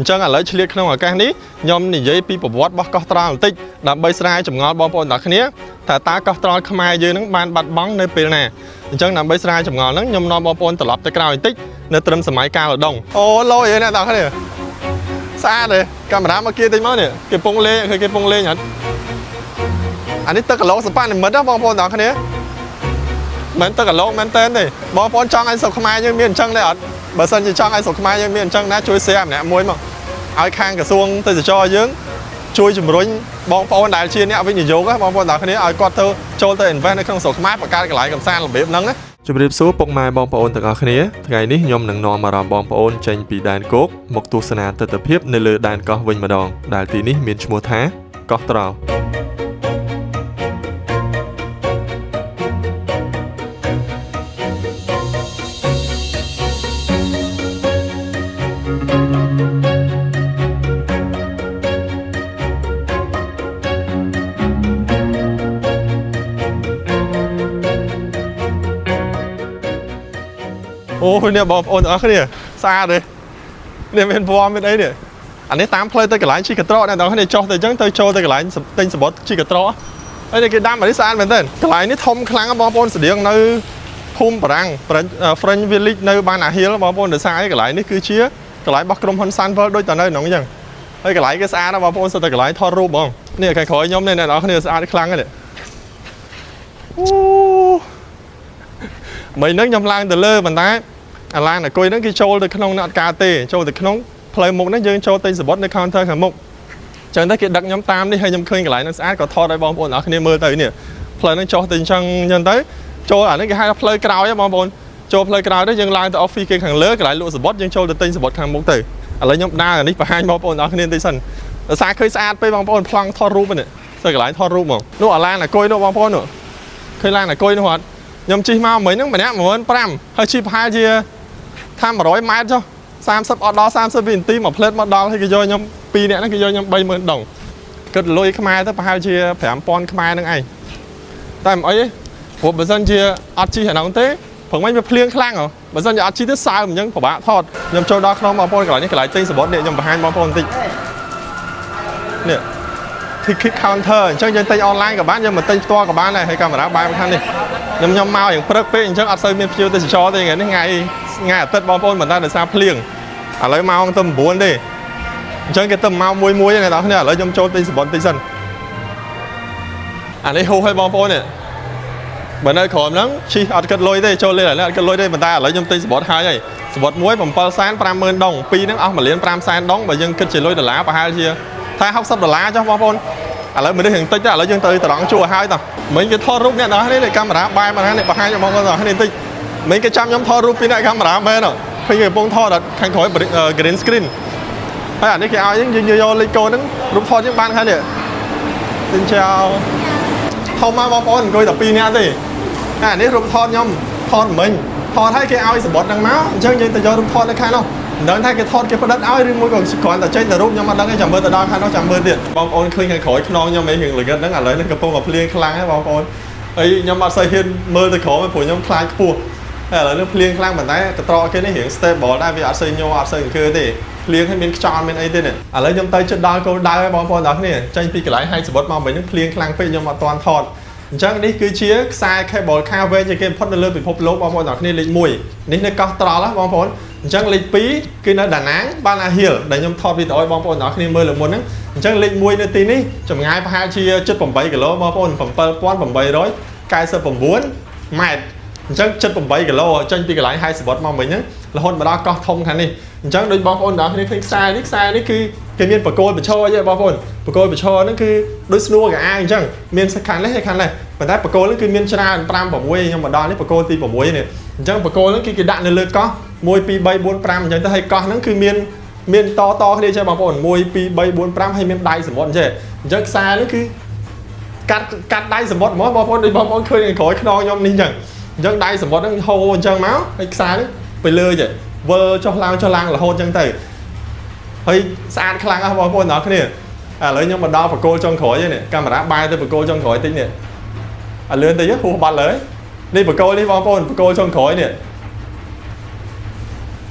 ចឹងឥឡូវឆ្លៀតក្នុងឱកាសនេះខ្ញុំនិយាយពីប្រវត្តិរបស់កោះត្រល់បន្តិចដើម្បីស្រាយចម្ងល់បងប្អូនទាំងគ្នាថាតើកោះត្រល់ខ្មែរយើងនឹងបានបាត់បង់នៅពេលណាអញ្ចឹងដើម្បីស្រាយចម្ងល់ហ្នឹងខ្ញុំនាំបងប្អូនត្រឡប់ទៅក្រោយបន្តិចនៅត្រឹមសម័យកាលឧដុង្គអូឡយហ្នឹងអ្នកទាំងគ្នាស្អាតទេកាមេរ៉ាមកគៀតិចមកនេះគេពងលេងឃើញគេពងលេងអត់អានេះទឹកកឡុកសប៉ានិមិត្តណាបងប្អូនទាំងគ្នាមិនទឹកកឡុកមែនតើទេបងប្អូនចង់ឲ្យស្រុកខ្មែរយើងមានអញ្ចឹងដែរអត់បើសិនជាចង់ឲ្យស្រុកខ្មែរយើងមានអញ្ចឹងណាជួយ share ម្នាក់មួយមកឲ្យខាងក្រសួងទេសចរយើងជួយជំរុញបងប្អូនដែលជាអ្នកវិនិយោគបងប្អូនទាំងគ្នាឲ្យគាត់ទៅចូលទៅ invest នៅក្នុងស្រុកខ្មែរបង្កើតកន្លែងកំសាន្តរបៀបហ្នឹងណាជម្រាបសួរពុកម៉ែបងប្អូនទាំងអស់គ្នាថ្ងៃនេះខ្ញុំនឹងនាំអារម្មណ៍បងប្អូនចេញពីដែនគោកមកទស្សនាទិដ្ឋភាពនៅលើដែនកោះវិញម្ដងដែលទីនេះមានឈ្មោះថាកោះត្រល់អូនេះបងប្អូនទាំងអស់គ្នាស្អាតទេនេះមានពណ៌មានអីនេះអានេះតាមផ្លូវទៅកន្លែងជីកត្រកអ្នកទាំងអស់គ្នាចុះទៅអញ្ចឹងទៅចូលទៅកន្លែងទិញសបុតជីកត្រកហើយនេះគេដាំអានេះស្អាតមែនទែនកន្លែងនេះធំខ្លាំងបងប្អូនស្តៀងនៅភូមិបារាំង French Village នៅបានអាហៀលបងប្អូនដោយសារកន្លែងនេះគឺជាកន្លែងរបស់ក្រុមហ៊ុន Sunworld ដូចតនៅក្នុងអញ្ចឹងហើយកន្លែងគេស្អាតណាស់បងប្អូនសុទ្ធតែកន្លែងថតរូបហ្មងនេះខាងក្រោយខ្ញុំនេះអ្នកទាំងអស់គ្នាស្អាតខ្លាំងហ្នឹងអូមិញហ្នឹងខ្ញុំឡើងទៅលើប៉ុន្តែអាឡានអង្គុយហ្នឹងគេចូលទៅក្នុងអត់ការទេចូលទៅក្នុងផ្លូវមុខហ្នឹងយើងចូលទិញសបុតនៅ counter ខាងមុខអញ្ចឹងតែគេដឹកខ្ញុំតាមនេះហើយខ្ញុំឃើញកន្លែងហ្នឹងស្អាតក៏ថតឲ្យបងប្អូនអរគ្នាមើលទៅនេះផ្លូវហ្នឹងចុះទៅអញ្ចឹងទៅចូលអានេះគេហៅថាផ្លូវក្រោយបងប្អូនចូលផ្លូវក្រោយទៅយើងឡើងទៅ office គេខាងលើកន្លែងលក់សបុតយើងចូលទៅទិញសបុតខាងមុខទៅឥឡូវខ្ញុំដើរអានេះបង្ហាញបងប្អូនអរគ្នាបន្តិចសិនដោយសារឃើញស្អាតពេកបងប្អូនប្លង់ថតរូបនេះទៅកន្លែងថតរូបហ្មងនោះអាឡានអង្គុយនោះបងប្អូននោះឃើញឡានអង្គុយនោះអត់ខ្ញុំជិះមកមិញហ្នឹងម្នាក់15000ហើយជិះប្រហែលជាថា100ម៉ែត្រចុះ30អត់ដល់30វិនាទីមកផ្លេតមកដល់ហើយគេយកខ្ញុំ2នាក់ហ្នឹងគេយកខ្ញុំ30000ដងគិតលុយខ្មែរទៅប្រហែលជា5000ខ្មែរហ្នឹងឯងតែមិនអីទេព្រោះបើសិនជាអត់ជិះអាហ្នឹងទេព្រោះមិញវាភ្លៀងខ្លាំងហ៎បើសិនជាអត់ជិះទៅសើមអញ្ចឹងពិបាកថតខ្ញុំចូលដល់ក្នុងបងប្អូនកន្លែងនេះកន្លែងទិញសបុតនេះខ្ញុំបង្ហាញបងប្អូនបន្តិចនេះ ticket counter អញ្ចឹងយើងទិញ online ក៏បានយើងមកទិញផ្ទាល់ក៏បានដែរហើយកាមេរ៉ាបែរមកខាងនេះខ្ញុំមកយ៉ាងព្រឹកពេកអញ្ចឹងអត់សូវមានភ្ញៀវទេសចរទេថ្ងៃនេះថ្ងៃអាទិត្យបងប្អូនមិនដែរដោយសារភ្លៀងឥឡូវម៉ោងទៅ9ទេអញ្ចឹងគេទៅម៉ោង1ណាបងប្អូនឥឡូវខ្ញុំចូលទិញសបុតបន្តិចសិនអានេះហូរឲ្យបងប្អូននេះបើនៅក្រោមហ្នឹងជិះអត់គិតលុយទេចូលលេងឥឡូវអត់គិតលុយទេប៉ុន្តែឥឡូវខ្ញុំទិញសបុតហើយសបុតមួយ750,000ដងពីរហ្នឹងអស់1,500,000ដងបើយើងគិតជាលុយដុល្លារប្រហែលជាថា$60ចុះបងប្អូនឥឡូវមនុស្សរៀងតិចតែឥឡូវយើងទៅត្រង់ជួរឲ្យតោះមិញគេថតរូបអ្នកនរនេះកាមេរ៉ាបែរមកនេះបង្ហាញឲ្យបងប្អូនទាំងនេះបន្តិចមិញគេចាំខ្ញុំថតរូបពីអ្នកកាមេរ៉ាមែនឃើញគេកំពុងថតខាងក្រោយ green screen ហើយអានេះគេឲ្យយើងយកលេខកូដហ្នឹងរូបថតយើងបានហើយនេះទិញចោលធំមកបងប្អូនអង្គុយតែ2នាក់ទេអានេះរូបថតខ្ញុំថតមិញថតឲ្យគេឲ្យសបុតហ្នឹងមកអញ្ចឹងយើងទៅយករូបថតនៅខាងនោះមិនដឹងថាគេថតគេផ្ដិតឲ្យឬមួយក៏គ្រាន់តែចេញតែរូបខ្ញុំអត់ដឹងទេចាំមើលទៅដល់ខាងនោះចាំមើលទៀតបងប្អូនឃើញខាងក្រោយខ្នងខ្ញុំឯងរឿងល្ងិតហ្នឹងឥឡូវនេះកំពុងតែភ្លៀងខ្លាំងហើយបងប្អូនហើយខ្ញុំអត់សូវហ៊ានមើលទៅក្រោមព្រោះខ្ញុំខ្លាចខ្ពស់ហើយឥឡូវនេះភ្លៀងខ្លាំងប៉ុន្តែកត្រកគេនេះរៀង stable ដែរវាអត់សូវញ័រអត់សូវអង្គើទេភ្លៀងហើយមានខ្យល់មានអីទេនេះឥឡូវខ្ញុំទៅជិតដល់គោលដៅហើយបងប្អូនទាំងគ្នាចេញពីកន្លែងហៃសបុតមកវិញហ្នឹងភ្លៀងខ្លាំងពេកខ្ញុំអត់ទាន់ថតអញ្ចឹងនេះគឺជាខ្សែ cable car វែងជាងគេបំផុតនៅលើពិភពលោកបងប្អូនទាំងគ្នាលេខ1នេះនៅកោះត្រល់ណាបងប្អូនអញ្ចឹងលេខ2គឺនៅដាណាងបានអាហៀលដែលខ្ញុំថតវីដេអូឲ្យបងប្អូនទាំងគ្នាមើលលើមុនហ្នឹងអញ្ចឹងលេខ1នៅទីនេះចម្ងាយប្រហែលជា78គីឡូបងប្អូន7899ម៉ែត្រអញ្ចឹង78គីឡូចេញពីកន្លែងហៃសបុតមកវិញហ្នឹងរហូតមកដល់កោះធំខាងនេះអញ្ចឹងដូចបងប្អូនទាំងគ្នាឃើញខ្សែនេះគឺគេមានបកគោលបឈរអីបងប្អូនបកគោលបឈរហ្នឹងគឺដូចស្នួរកៅអាអញ្ចឹងមានខាងនេះហើយខាងនេះប៉ុន្តែបកគោលហ្នឹងគឺមានច្រើន5 6ខ្ញុំមកដល់នេះបកគោលទី6នេះអញ្ចឹងបកគោលហ្នឹងគឺគេដាក់នៅលើកោះ1 2 3 4 5អញ្ចឹងទៅហើយកោះហ្នឹងគឺមានតគ្នាចេះបងប្អូន1 2 3 4 5ហើយមានដៃសមុទ្រចេះអញ្ចឹងខ្សែហ្នឹងគឺកាត់ដៃសមុទ្រហ្មងបងប្អូនដូចបងប្អូនឃើញក្រោយខ្នងខ្ញុំនេះអញ្ចឹងដៃសមុទ្រហ្នឹងហូរអញ្ចឹងមកហើយខ្សែហ្នឹងទៅលើចេះវិលចុះឡើងរហូតអញ្ចឹងទៅហើយស្អាតខ្លាំងណាស់បងប្អូនទាំងគ្នាឥឡូវខ្ញុំមកដល់បកគោលចុងក្រោយនេះកាមេរ៉ាបែរទៅបកគោលចុងក្រោយតិចនេះឲ្យលឿនតិចហួសបាត់លើនេះបកគោលនេះបងប្អូនបកគោលចុងក្រោយនេះ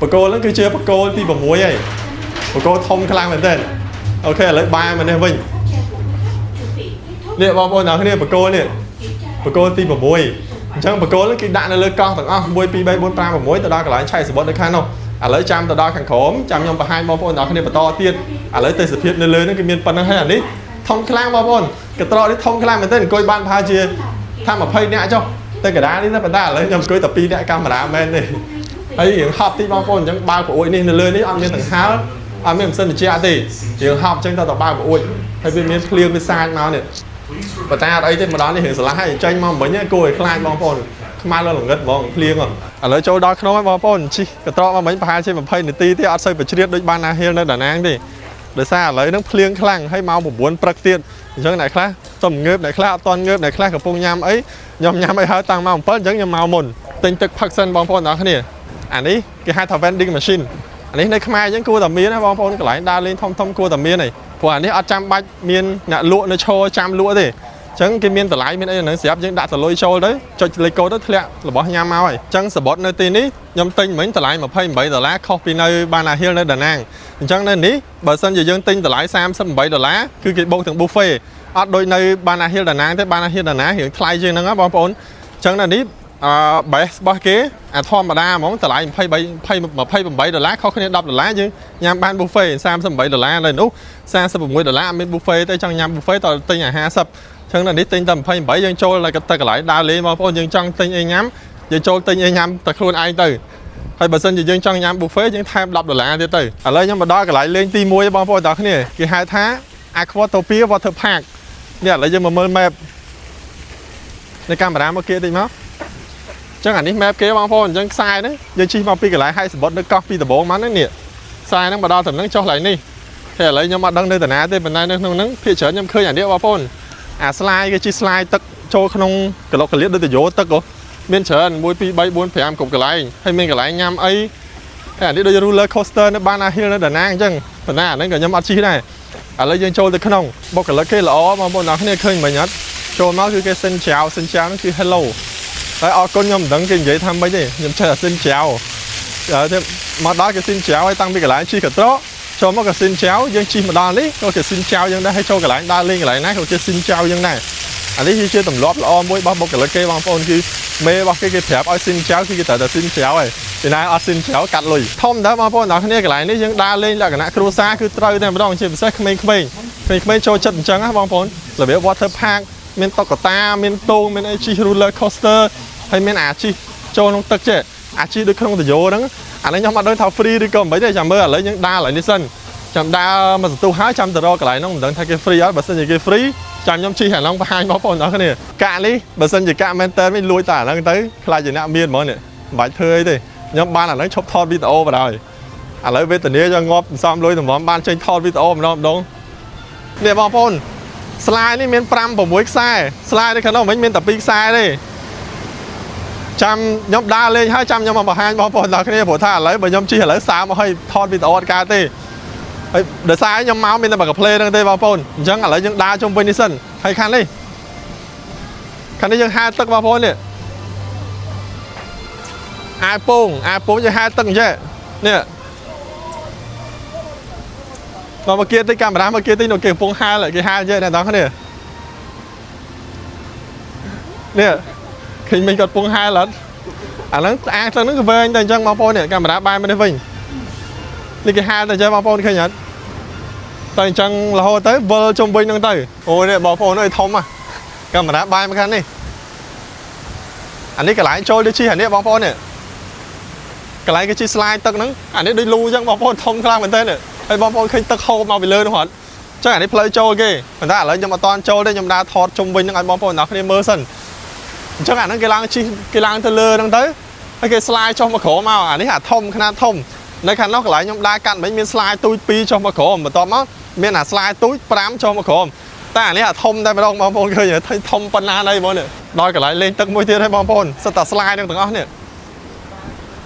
បកគោលហ្នឹងគឺជាបកគោលទី6ហើយ bờ cô thông khăn lang mình tên ok lấy ba mình đây vinh nè bong bóng nào cái này bờ cô ti bờ môi chẳng bờ cô lấy cái đạn nó lên con thằng môi pi bay 4 3 bờ môi từ đó cái lại chạy sport được khăn không lấy trăm từ đó khăn khóm trăm nhom bờ hai bong bóng nào cái này bờ to tiên lấy tay sập hiện lên nó cái miền phần nó hay là ní thông khăn bong bóng cái to đi thông khăn mình tên coi ban pha chia tham mà phay nè cho tên cái đá đi nó bật đá lấy nhom coi tập pi nè camera men này ấy hiện học tí bong bóng chẳng ba của ôi nên lên đấy ăn như thằng háo mình sân chia thì hiện học trên tao tập ba của ôi hay bên miền clear bên sai nào này và ta đây trên mà đó thì hiện là hay tranh mong mấy nhá cô ấy khai bong bóng mai lên ngất bong clear rồi lấy chỗ đó nó bong bóng chi cái to mà mấy pha trên mà phay này tí thì ăn xây phải chia đôi ban na hill nơi đà nẵng đi để xa lấy nó clear khăng hay mau một buồn bạc tiền chẳng này khác tầm ngớp này khác toàn ngớp này khác của phong nham ấy nhom ấy hơi tăng mau bớt giống như màu mồn tình thực phát sinh bong bóng đó cái này anh ấy cái hai thợ vending machine anh ấy nơi khai những cua tầm miên á bong bóng cái lại đa lên thông cua tầm miên này của anh ấy ở trăm bạch miên nhạ lụa nó cho trăm lụa thì chẳng cái miên tờ lái miên ấy nó xếp những đã tờ lôi show đấy cho lấy câu đó lẹ là bỏ nham mau rồi chẳng sợ bớt nơi tin ấy nhom tinh mấy tờ lái mà phay bảy tờ lá copy nơi Ban Na Hill nơi Đà Nẵng chẳng nên ní bờ sân giờ dân tinh tờ lái sam sân bảy tờ lá cứ cái bông thường buffet ở đôi nơi Ban Na Hill Đà Nẵng tới Ban Na Hill Đà Nẵng hiện khai trên nó bong bóng chẳng nên ní bảy ba kế thom mà đa món tờ lại phay bảy đô la khó khăn đọc đô la chứ nhằm ban buffet sam sầm bảy đô la lên úc sang sầm 10 đô la bên buffet tới trong nhằm buffet tờ tới nhà ha sập chẳng là đi tinh tầm phay bảy dân trôi là cái lại đa lên mà phong dân trong tinh nhắm dân trôi tinh nhắm tờ luôn ai từ hay bờ sân dân trong nhắm buffet những tham đọc đô la đi từ lấy nhưng mà đó cái lại lên ti mua bao phong tờ cái này cái hai tháng Aquatopia Water Park nè lấy dân mà mơ mẹpในการมาดามเมื่อกี้ดีมั้ยchẳng hạn đi map kế băng phone chẳng sai đấy giờ chi mà pi cái lại hay spot nó copy từ bộ mắn đấy nè sai nó mà đo thầm nó cho lại đi thế lấy nhưng mà đăng đây từ ná đây bên này nó phía trở nhầm khơi nhà đi băng phone slide cái chi slide tắc cho không cái lọc cái liệt đây từ dỗ tắc của bên trở môi pi bay 4 phải cục cái lại hay mình cái lại nhầm ấy thế đi đôi roller coaster nó Ban Na Hill nó Đà Nẵng chẳng phần nào nó cái nhầm ăn chi này lấy dân trôi từ không bọc cái cái lỗ mà bọn nó cái này khơi mà nhát trôi nóคือcái xin chào nóคือ hello đấy con nhom đấng kinh vậy tham mấy gì nhom chơi là xin chào thế mà đó cái xin chào hay tăng bị cái lại chi cả đó cho nó cái xin chào dân chi mà đo lý có cái xin chào dân đây hay cho cái lại đa lên cái lại nãy cái xin chào dân này anh ấy chưa tầm lót lo mỗi bao một cái cái bằng phone kia mê bao cái thẹp ở xin chào khi cái tờ xin chào này thì nay ở xin chào cắt lùi thông đó bằng phone đó cái này cái lại này dân đa lên là cái nãy cruza cứ trôi này mà đong chỉ sẽ mình cho trận trắng á bằng phone là biết water park miền tàu ta miền tô miền chi roller coaster hay miền chi cho nó tật chứ chi đôi không thể vô đó anh ấy nhóm mặt đôi thao free đi cầm mấy đây chạm mơ lấy những đa lại đi sân chạm đa mà tu 200 tờ đô cái lại nó cũng đừng thay cái free á bờ sân gì cái free chạm nhóm chi hẳn long hai máu phone đó cái này cạn đi bờ sân gì cạn men tên mới lui tả nó tới lại gì nè miền mới này bài thơi đi nhóm ban là nó chụp thon video vào đời lấy về từ đây cho ngóp xong lui từ món ban trên thon video mà đúng nè bong phone slide នេះមាន5 6ខ្សែ slide នេះខាងនោះមិនមានតែ2ខ្សែទេចាំខ្ញុំដើរលេងហើយចាំខ្ញុំមកបង្ហាញបងប្អូនដល់គ្នាព្រោះថាឥឡូវបើខ្ញុំជិះឥឡូវសើមកឲ្យថតវីដេអូអត់កើតទេហើយដោយសារខ្ញុំមកមានតែបើកាផ្លេហ្នឹងទេបងប្អូនអញ្ចឹងឥឡូវយើងដើរជុំវិញនេះសិនហើយខាងនេះយើងហាលទឹកបងប្អូននេះអាពងយើងហាលទឹកអញ្ចឹងនេះmà kia tới camera mà kia tới nó kêu phong hai lại cái hai chơi này đó cái này nè khi mình còn phong hai lần nó nó về anh tay chân bao phone này camera bay bên đây vinh đi cái hai tay chơi bao phone khi nhật tay chân là hồi tới vơ trong vinh đang tay ôi này bao phone nó thông mà camera bay mà khăn đi anh ấy cái lái trôi đi chi hẳn đấy bao phone này cái lái cái chi slide tật nó anh ấy đi lưu chân bao phone thông khang bên tên nàyไอ้บอลพอขึ้นตะโคมาไปเลยทุกคนจังหวะนี้เพลย์โจกี้เหมือนแต่เลยยังมาตอนโจได้ยังมาทอดชมวินยังไงบอลพอหนักในเมอร์สันจังหวะนั้นกีฬาเทเลอร์ตั้งแต่ไอ้กีสไลด์ชมมาโขมาอันนี้หาทมขนาดทมในขณะนอกหลายยังได้กันไม่มีสไลด์ตุ้ยปีชมมาโขมาตอนมั้งมีหนาสไลด์ตุ้ยปรามชมมาโขแต่อันนี้หาทมได้ไปลองบอลพอเคยอย่างที่ทมปนาในบอลเนี่ยดอยกับหลายเล่นตึกมวยเทียนให้บอลพอสตาร์สไลด์ต่างๆเนี่ย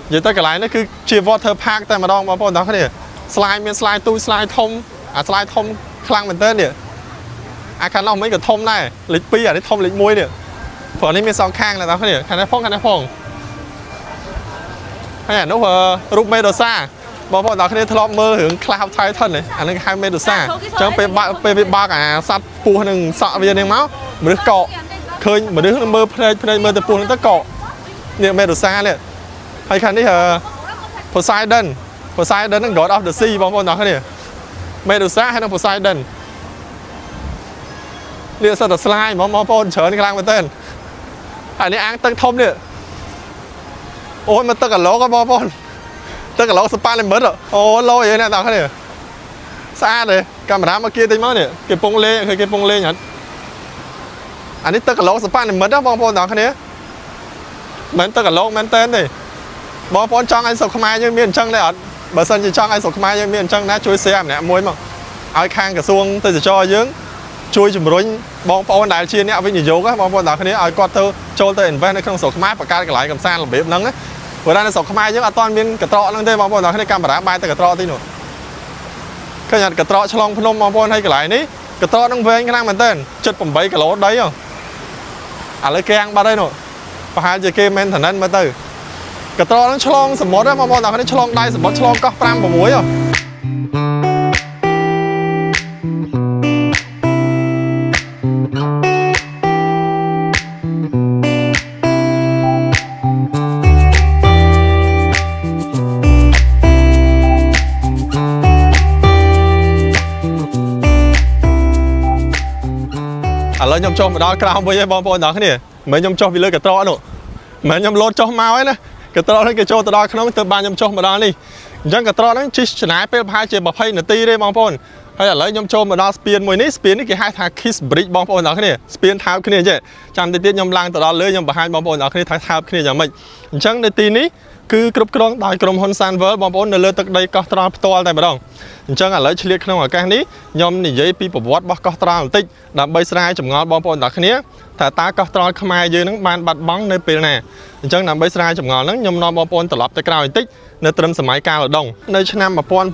อย่างแต่กับหลายนั่นคือเชียร์วอเตอร์พาร์คแต่มาลองบอลพอต่างๆเนี่ยslide មាន slide ទូ slide ធំអា slide ធំខ្លាំងមែនតើនេះអាខាងនោះមិនក៏ធំដែរលេខ2អានេះធំលេខ1នេះព្រោះនេះមានសងខាងដែរតាខាងនេះផងហើយអានោះរូបមេដូសា បងប្អូនអ្នកគ្នាធ្លាប់មើលរឿង Cloud Titan នេះអានឹងហៅ Medusa អញ្ចឹងពេលវាបាក់អាសត្វពស់នឹងសក់វានឹងមកមនុស្សកកឃើញមនុស្សមើលភ្នែកមើលទៅពស់នឹងទៅកកនេះ Medusa នេះហើយខាងនេះPoseidon ហ្នឹង God of the Sea បងប្អូនអ្នកគ្នា Medusa ហើយនឹង Poseidon នេះសត្វតែស្លាយបងប្អូនច្រើនខ្លាំងមែនទែនហើយនេះអាងទឹកធំនេះអូយមកទឹកកឡោកបងប្អូនទឹកកឡោកស្ប៉ាលេមិនអូឡូយនេះអ្នកគ្នាស្អាតទេកាមេរ៉ាមកkiaតិចមកនេះគេពងលេងឃើញគេពងលេងអត់អានេះទឹកកឡោកស្ប៉ាលេមិនបងប្អូនអ្នកគ្នាមិនទឹកកឡោកមែនទែនទេបងប្អូនចង់ឲ្យសុខខ្មែរយើងមានអញ្ចឹងទេអត់បើសិនជាចង់ឲ្យសុខខ្មែរយើងមានអញ្ចឹងណាជួយ share ម្នាក់មួយមកឲ្យខាងក្រសួងទេសចរយើងជួយជំរុញបងប្អូនដែលជាអ្នកវិនិយោគបងប្អូនទាំងគ្នាឲ្យគាត់ទៅចូលទៅ invest នៅក្នុងស្រុកខ្មែរបង្កើតកន្លែងកម្សាន្តរបៀបហ្នឹងណាព្រោះនៅស្រុកខ្មែរយើងអត់ទាន់មានកត្រកហ្នឹងទេបងប្អូនទាំងគ្នាកាមេរ៉ាបែរទៅកត្រកទីនោះឃើញអត់កត្រកឆ្លងភ្នំបងប្អូនហើយកន្លែងនេះកត្រកហ្នឹងវែងខ្លាំងមែនទែន78គីឡូដីឥឡូវគេអាំងបាត់ហើយនោះប្រហែលជាគេ maintenance មើលទៅកត្រកហ្នឹងឆ្លងសមុទ្របងប្អូនទាំងគ្នាឆ្លងដៃសមុទ្រឆ្លងកោះ5 6ឥឡូវខ្ញុំចុះមកដល់ក្រោមវិញហើយបងប្អូនទាំងគ្នាមិនខ្ញុំចុះពីលើកត្រកនោះមិនខ្ញុំលោតចុះមកហើយណាកត្រកនេះគេចូលទៅដល់ក្នុងទៅបានខ្ញុំចុះមកដល់នេះអញ្ចឹងកត្រកហ្នឹងជិះឆ្ងាយពេលប្រហែលជា20នាទីទេបងប្អូនហើយឥឡូវខ្ញុំចូលមកដល់ស្ពានមួយនេះស្ពាននេះគេហៅថា Kiss Bridge បងប្អូនទាំងគ្នាស្ពានថើបគ្នាចេះចាំតិចទៀតខ្ញុំឡើងទៅដល់លើខ្ញុំបង្ហាញបងប្អូនទាំងគ្នាថាថើបគ្នាយ៉ាងម៉េចអញ្ចឹងនៅទីនេះគឺគ្រប់គ្រងដោយក្រុមហ៊ុន Sunworld បងប្អូននៅលើទឹកដីកោះត្រល់ផ្ទាល់តែម្ដងអញ្ចឹងឥឡូវឆ្លៀតក្នុងឱកាសនេះខ្ញុំនិយាយពីប្រវត្តិរបស់កោះត្រល់បន្តិចដើម្បីស្រាវចម្ងល់បងប្អូនទាំងគ្នាថាតើកោះត្រល់ខ្មែរយើងនឹងបានបាត់បង់នៅពេលណាអញ្ចឹងដើម្បីស្រាវចម្ងល់ហ្នឹងខ្ញុំនាំបងប្អូនត្រឡប់ទៅក្រោយបន្តិចនៅត្រឹមសម័យកាលឧដុង្គនៅឆ្នាំ1618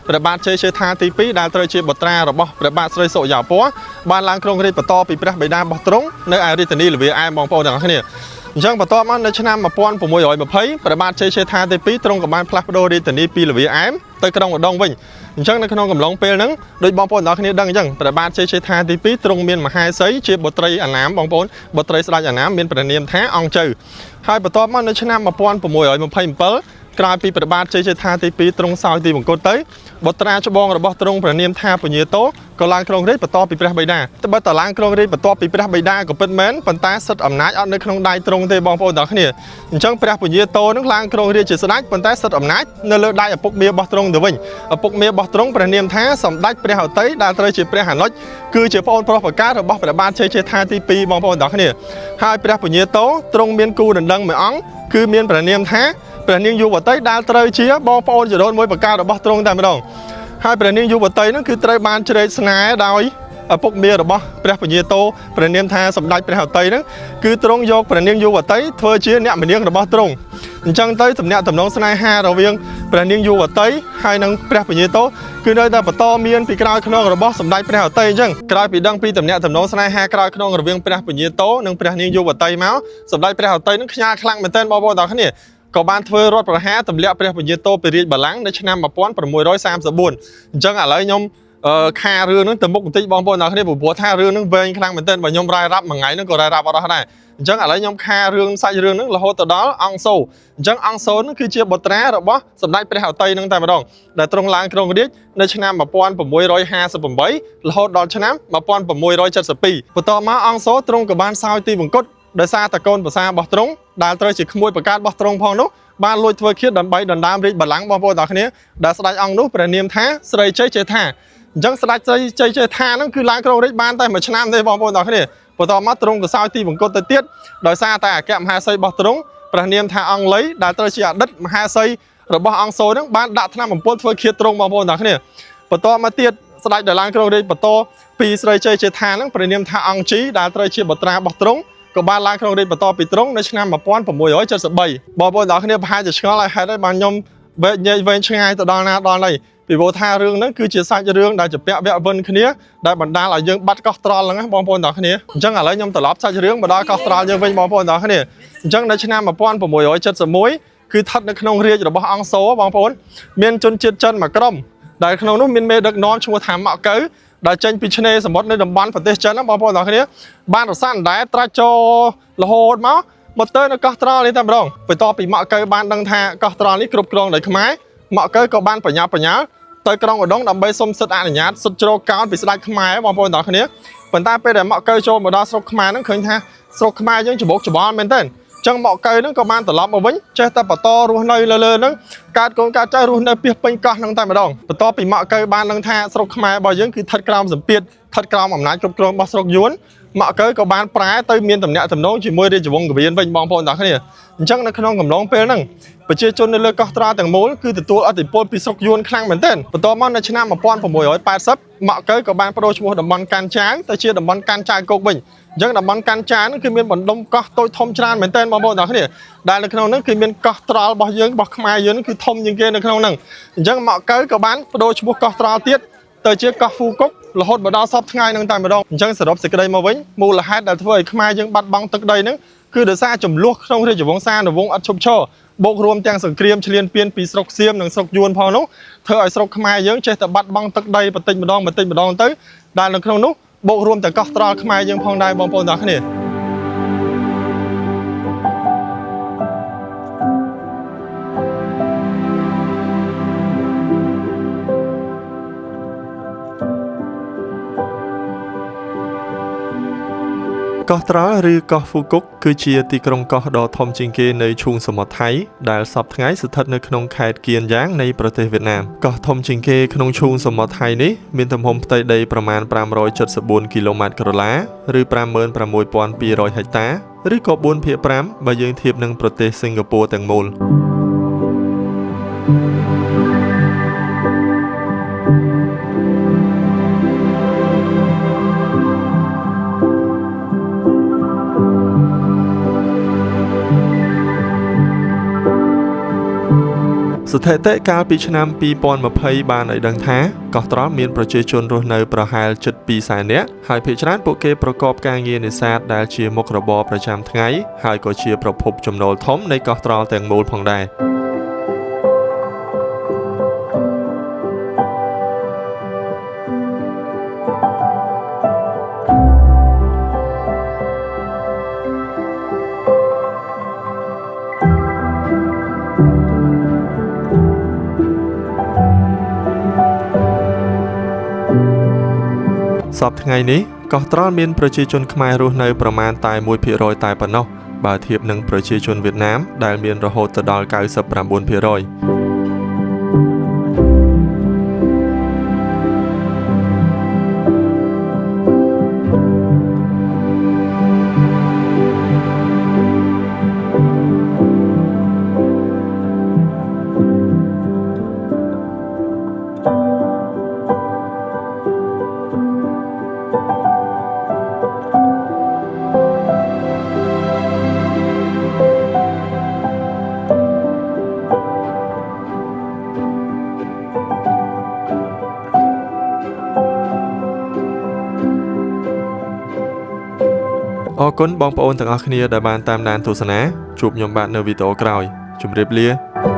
ព្រះបាទជ័យជេដ្ឋាទី2ដែលត្រូវជាបុត្រារបស់ព្រះបាទស្រីសុរិយោពណ៌បានឡើងគ្រងរាជ្យបន្តពីព្រះបិតារបស់ទ្រង់នៅឯរាជធានីល្វាឯមបងប្អូនទាំងគ្នាអញ្ចឹងបន្ទាប់មកនៅឆ្នាំ1620ព្រះបាទជ័យជេដ្ឋាទី2ទ្រង់ក៏បានផ្លាស់ប្ដូររាជធានីពីល្វាឯមទៅក្រុងឧដុង្គវិញអញ្ចឹងនៅក្នុងកំឡុងពេលហ្នឹងដោយបងប្អូនទាំងគ្នាដឹងអញ្ចឹងព្រះបាទជ័យជេដ្ឋាទី2ទ្រង់មានមហាសីជាបុត្រីអាណាមបងប្អូនបុត្រីស្ដេចអាណាមមានព្រះនាមថាអង្គជើហើយបន្ទាប់មកនៅឆ្នាំ1627ក្រោយពីព្រះបាទជ័យជេដ្ឋាទី2ទ្រង់សោយទីបង្គត់ទៅបុត្រាច្បងរបស់ទ្រង់ព្រះនាមថាពញាតោក៏ឡើងគ្រងរាជ្យបន្តពីព្រះបិតាតែបើតឡើងគ្រងរាជ្យបន្តពីព្រះបិតាក៏ពិតមែនប៉ុន្តែសិទ្ធិអំណាចអត់នៅក្នុងដៃទ្រង់ទេបងប្អូនទាំងគ្នាអញ្ចឹងព្រះពញាតោនឹងឡើងគ្រងរាជ្យជាស្ដេចប៉ុន្តែសិទ្ធិអំណាចនៅលើដៃឪពុកមារបស់ទ្រង់ទៅវិញឪពុកមារបស់ទ្រង់ព្រះនាមថាសម្ដេចព្រះហឫទ័យដែលត្រូវជាព្រះអនុជគឺជាប្អូនប្រុសប្រកើតរបស់ព្រះបាទជ័យជេដ្ឋាទី2បងប្អូនទាំងគ្នាហើយព្រះពញាតោទ្រង់មានគូដណ្ដឹងមួយអង្គគឺមានព្រះនាមថាព្រះនាងយុវតីដែលត្រូវជាបងប្អូនជីដូនមួយប្រកើតរបស់ទ្រង់តែម្ដងហើយព្រះនាងយុវតីហ្នឹងគឺត្រូវបានជ្រែកស្នេហ៍ដោយឪពុកមារបស់ព្រះពញាតោព្រះនាមថាសម្ដេចព្រះហឫទ័យហ្នឹងគឺទ្រង់យកព្រះនាងយុវតីធ្វើជាអ្នកម្នាងរបស់ទ្រង់អញ្ចឹងទៅទំនាក់ទំនងស្នេហារវាងព្រះនាងយុវតីហើយនិងព្រះពញាតោគឺនៅតែបន្តមានពីក្រោយខ្នងរបស់សម្ដេចព្រះហឫទ័យអញ្ចឹងក្រោយពីដឹងពីទំនាក់ទំនងស្នេហាក្រោយខ្នងរវាងព្រះពញាតោនិងព្រះនាងយុវតីមកសម្ដេចព្រះហឫទ័យហ្នឹងខ្ញាល់ខ្លាំងមែនទែនបងប្អូនទាំងគ្នាក៏បានធ្វើរដ្ឋប្រហារទម្លាក់ព្រះពញាតោពីរាជបល្ល័ង្កនៅឆ្នាំ1634អញ្ចឹងឥឡូវខ្ញុំខារឿងហ្នឹងទៅមុខបន្តិចបងប្អូនទាំងគ្នាព្រោះថារឿងហ្នឹងវែងខ្លាំងមែនទែនបើខ្ញុំរាយរាប់មួយថ្ងៃហ្នឹងក៏រាយរាប់អត់អស់ដែរអញ្ចឹងឥឡូវខ្ញុំខារឿងសាច់រឿងហ្នឹងរហូតទៅដល់អង្គសូអញ្ចឹងអង្គសូហ្នឹងគឺជាបុត្រារបស់សម្ដេចព្រះហឫទ័យហ្នឹងតែម្ដងដែលទ្រង់ឡើងគ្រងរាជ្យនៅឆ្នាំ1658រហូតដល់ឆ្នាំ1672បន្ទាប់មកអង្គសូទ្រង់ក៏បានសោយទីបង្គត់ដោយសារតកូនប្រសារបស់ទ្រង់ដែលត្រូវជាក្មួយប្រកាសរបស់ទ្រង់ផងនោះបានលួចធ្វើឃាតដើម្បីដណ្ដើមរាជបល្ល័ង្កបងប្អូនទាំងគ្នាដែលស្ដេចអង្គនោះព្រះនាមថាស្រីជ័យជេដ្ឋាអញ្ចឹងស្ដេចស្រីជ័យជេដ្ឋាហ្នឹងគឺឡើងគ្រងរាជ្យបានតែមួយឆ្នាំទេបងប្អូនទាំងគ្នាបន្ទាប់មកទ្រង់ក៏សោយទីបង្គត់ទៅទៀតដោយសារតែអគ្គមហាសីរបស់ទ្រង់ព្រះនាមថាអង្គលីដែលត្រូវជាអតីតមហាសីរបស់អង្គសូហ្នឹងបានដាក់ថ្នាំបំពុលធ្វើឃាតទ្រង់បងប្អូនទាំងគ្នាបន្ទាប់មកទៀតស្ដេចដែលឡើងគ្រងរាជ្យបន្តពីស្រីជ័យជេដ្ឋាហ្នឹងព្រះនាមថាអង្គជីដែលត្រូវជាបុត្រារបស់ទ្រង់ក៏បានឡើងគ្រងរាជ្យបន្តពីទ្រង់នៅឆ្នាំ1673បងប្អូនទាំងគ្នាប្រហែលជាឆ្ងល់ហើយហេតុអីបានខ្ញុំនិយាយវែងឆ្ងាយទៅដល់ណាដល់ណីពីព្រោះថារឿងហ្នឹងគឺជាសាច់រឿងដែលជាពាក់វគ្គវិនគ្នាដែលបណ្ដាលឲ្យយើងបាត់កោះត្រល់ហ្នឹងណាបងប្អូនទាំងគ្នាអញ្ចឹងឥឡូវខ្ញុំត្រឡប់សាច់រឿងមកដល់កោះត្រល់យើងវិញបងប្អូនទាំងគ្នាអញ្ចឹងនៅឆ្នាំ1671 គឺស្ថិតនៅក្នុងរាជរបស់អង្គសូបងប្អូនមានជនជាតិចិនមួយក្រុមដែលក្នុងនោះមានមេដឹកនាំឈ្មោះថាម៉ាក់កៅដែលចេញពីឆ្នេរសមុទ្រនៅតំបន់ប្រទេសចិនបងប្អូនទាំងគ្នាបានរសាអណ្ដែតត្រាច់ចូលរហូតមកទៅនៅកោះត្រល់នេះតែម្ដងបន្ទាប់ពីម៉ាក់កៅបានដឹងថាកោះត្រល់នេះគ្រប់គ្រងដោយខ្មែរម៉ាក់កៅក៏បានបញ្ញាប់បញ្ញាល់ទៅក្រុងឧដុង្គដើម្បីសុំសិទ្ធិអនុញ្ញាតសិទ្ធិជ្រកកោនពីស្ដេចខ្មែរបងប្អូនទាំងគ្នាប៉ុន្តែពេលដែលម៉ាក់កៅចូលមកដល់ស្រុកខ្មែរហ្នឹងឃើញថាស្រុកខ្មែរយើងច្បោកច្បល់មែនទែនចឹងម៉ាក់កៅហ្នឹងក៏បានត្រឡប់មកវិញចេះតែបន្តរស់នៅលើហ្នឹងកើតកូនកើតចៅរស់នៅពីពេញកោះហ្នឹងតែម្ដងបន្ទាប់ពីម៉ាក់កៅបានដឹងថាស្រុកខ្មែររបស់យើងគឺស្ថិតក្រោមសម្ពាធស្ថិតក្រោមអំណាចគ្រប់គ្រងរបស់ស្រុកយួនម៉ាក់កៅក៏បានប្រែទៅមានតំណែងតំណងជាមួយរាជវង្សកវៀនវិញបងប្អូនទាំងគ្នាអញ្ចឹងនៅក្នុងកំឡុងពេលហ្នឹងប្រជាជននៅលើកោះត្រល់ទាំងមូលគឺទទួលឥទ្ធិពលពីស្រុកយួនខ្លាំងមែនទែនបន្ទាប់មកនៅឆ្នាំ1680ម៉ាក់កៅក៏បានប្តូរឈ្មោះតំបន់កាន់ចាវទៅជាតំបន់កាន់ចាវគោកវិញអញ្ចឹងតំបន់កាន់ចាវហ្នឹងគឺមានបណ្ដុំកោះតូចធំច្រើនមែនទែនបងប្អូនទាំងគ្នាដែលនៅក្នុងហ្នឹងគឺមានកោះត្រល់របស់យើងរបស់ខ្មែរយើងគឺធំជាងគេនៅក្នុងហ្នឹងអញ្ចឹងម៉ាក់កៅក៏បានប្តូរឈ្មោះកោះត្រល់ទៀតទៅជាកោះហ្វូកុករហូតមកដល់សពថ្ងៃហ្នឹងតែម្ដងអញ្ចឹងសរុបសេចក្តីមកវិញមូលហេតុដែលធ្វើឲ្យខ្មែរយើងបាត់បង់ទឹកដីហ្នឹងគឺដោយសារចំនួនក្នុងរាជវង្សានុវង្សឥតឈប់ឈរបូករួមទាំងសង្គ្រាមឈ្លានពានពីស្រុកសៀមនិងស្រុកយួនផងនោះធ្វើឲ្យស្រុកខ្មែរយើងចេះតែបាត់បង់ទឹកដីបន្តិចម្ដងទៅដែលនៅក្នុងនោះបូករួមទាំងកោះត្រល់ខ្មែរយើងផងដែរបងប្អូនទាំងគ្នាកោះត្រល់ឬកោះហ្វូកុកគឺជាទីក្រុងកោះដ៏ធំជាងគេនៃឈូងសមុទ្រថៃដែលសព្វថ្ងៃស្ថិតនៅក្នុងខេត្តគៀនយ៉ាងនៃប្រទេសវៀតណាមកោះធំជាងគេក្នុងឈូងសមុទ្រថៃនេះមានទំហំផ្ទៃដីប្រមាណ574គីឡូម៉ែត្រក្រឡាឬ 56,200 ហិកតា ឬក៏ 4/5 បើយើងធៀបនឹងប្រទេសសិង្ហបុរីទាំងមូលស្ថិតិកាលពីឆ្នាំ2020បានឲ្យដឹងថាកោះត្រល់មានប្រជាជនរស់នៅប្រហែលជិត 2 សែននាក់ហើយភាគច្រើនពួកគេប្រកបការងារនេសាទដែលជាមុខរបរប្រចាំថ្ងៃហើយក៏ជាប្រភពចំណូលធំនៃកោះត្រល់ទាំងមូលផងដែរសប្តាហ៍ថ្ងៃនេះកោះត្រល់មានប្រជាជនខ្មែររស់នៅប្រមាណតែ 1% តែប៉ុណ្ណោះបើធៀបនឹងប្រជាជនវៀតណាមដែលមានរហូតដល់ 99%អរគុណបងប្អូនទាំងអស់គ្នាដែលបានតាមដានទស្សនាជួបខ្ញុំបាទនៅវីដេអូក្រោយជម្រាបលា